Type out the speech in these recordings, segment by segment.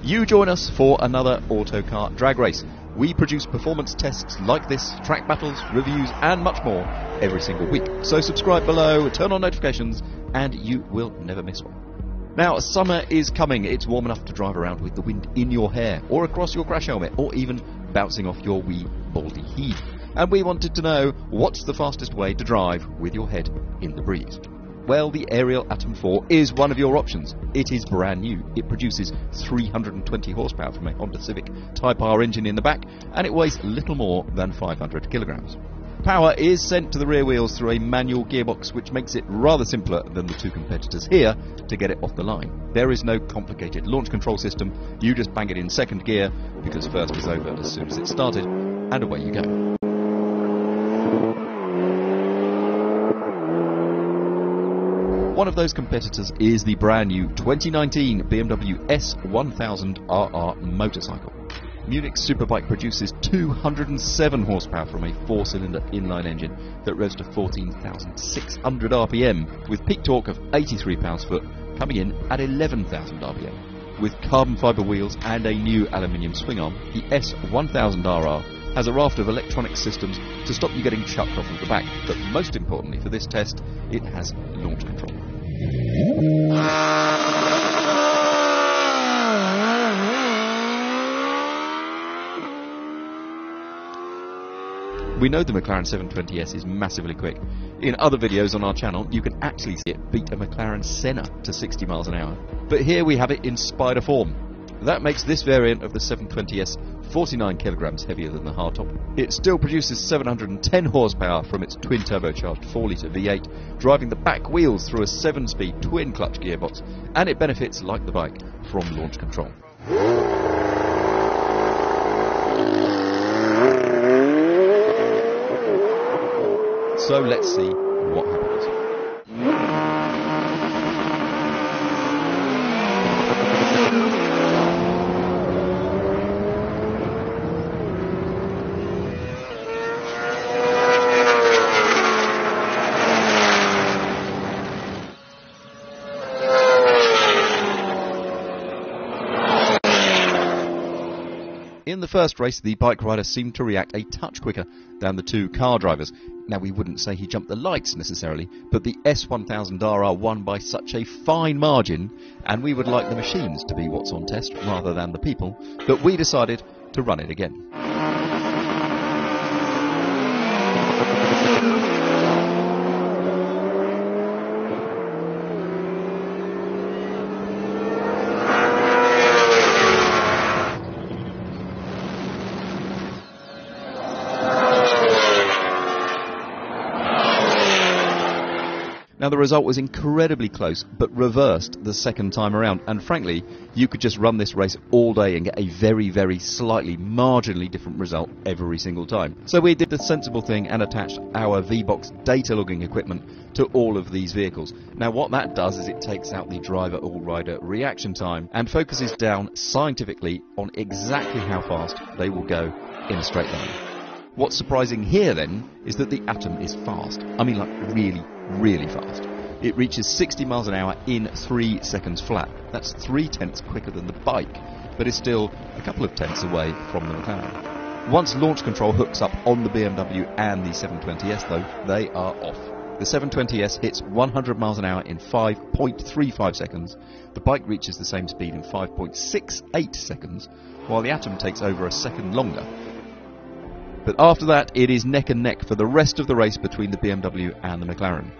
You join us for another Autocar drag race. We produce performance tests like this, track battles, reviews and much more every single week. So subscribe below, turn on notifications and you will never miss one. Now, summer is coming. It's warm enough to drive around with the wind in your hair or across your crash helmet or even bouncing off your wee baldy head. And we wanted to know, what's the fastest way to drive with your head in the breeze? Well, the Ariel Atom 4 is one of your options. It is brand new. It produces 320 horsepower from a Honda Civic Type R engine in the back, and it weighs little more than 500 kilograms. Power is sent to the rear wheels through a manual gearbox, which makes it rather simpler than the two competitors here to get it off the line. There is no complicated launch control system. You just bang it in second gear, because first is over as soon as it started, and away you go. One of those competitors is the brand new 2019 BMW S1000RR motorcycle. Munich's superbike produces 207 horsepower from a 4-cylinder inline engine that revs to 14,600 RPM, with peak torque of 83 pounds-foot, coming in at 11,000 RPM. With carbon fibre wheels and a new aluminium swing arm, the S1000RR has a raft of electronic systems to stop you getting chucked off of the back, but most importantly for this test, it has launch control. We know the McLaren 720S is massively quick. In other videos on our channel, you can actually see it beat a McLaren Senna to 60 miles an hour. But here we have it in spider form. That makes this variant of the 720S 49 kilograms heavier than the hardtop. It still produces 710 horsepower from its twin-turbocharged 4-litre V8, driving the back wheels through a 7-speed twin-clutch gearbox, and it benefits, like the bike, from launch control. So let's see what happens. In the first race, the bike rider seemed to react a touch quicker than the two car drivers. Now, we wouldn't say he jumped the lights necessarily, but the S1000RR won by such a fine margin, and we would like the machines to be what's on test rather than the people, that we decided to run it again. Now, the result was incredibly close, but reversed the second time around, and frankly, you could just run this race all day and get a very, very slightly, marginally different result every single time. So we did the sensible thing and attached our V-Box data logging equipment to all of these vehicles. Now, what that does is it takes out the driver-all-rider reaction time and focuses down scientifically on exactly how fast they will go in a straight line. What's surprising here, then, is that the Atom is fast. I mean, like, really, really fast. It reaches 60 miles an hour in 3 seconds flat. That's 3/10 quicker than the bike, but is still a couple of tenths away from the McLaren. Once launch control hooks up on the BMW and the 720S, though, they are off. The 720S hits 100 miles an hour in 5.35 seconds. The bike reaches the same speed in 5.68 seconds, while the Atom takes over a second longer. But after that, it is neck and neck for the rest of the race between the BMW and the McLaren.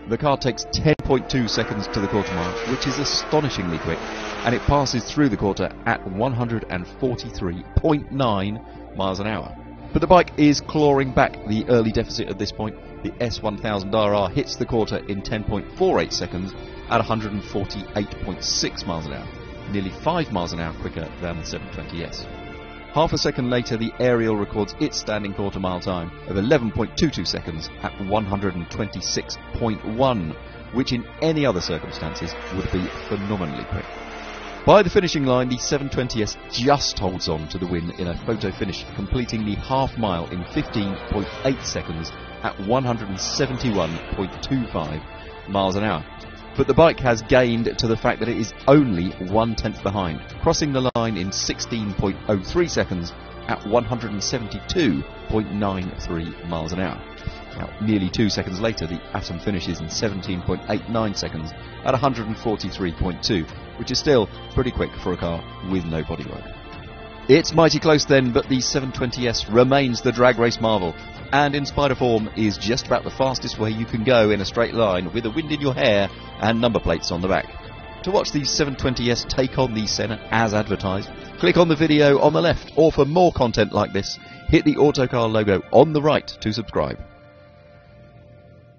The car takes 10.2 seconds to the quarter mile, which is astonishingly quick, and it passes through the quarter at 143.9 miles an hour. But the bike is clawing back the early deficit at this point. The S1000RR hits the quarter in 10.48 seconds at 148.6 miles an hour, nearly 5 miles an hour quicker than the 720S. Half a second later, the Ariel records its standing quarter mile time of 11.22 seconds at 126.1, which in any other circumstances would be phenomenally quick. By the finishing line, the 720S just holds on to the win in a photo finish, completing the half mile in 15.8 seconds at 171.25 miles an hour. but the bike has gained to the fact that it is only 1/10 behind, crossing the line in 16.03 seconds at 172.93 miles an hour. Now, nearly 2 seconds later, the Atom finishes in 17.89 seconds at 143.2, which is still pretty quick for a car with no bodywork. It's mighty close then, but the 720S remains the drag race marvel, and in spite of form is just about the fastest way you can go in a straight line with the wind in your hair and number plates on the back. To watch the 720S take on the Senna as advertised, click on the video on the left, or for more content like this, hit the Autocar logo on the right to subscribe.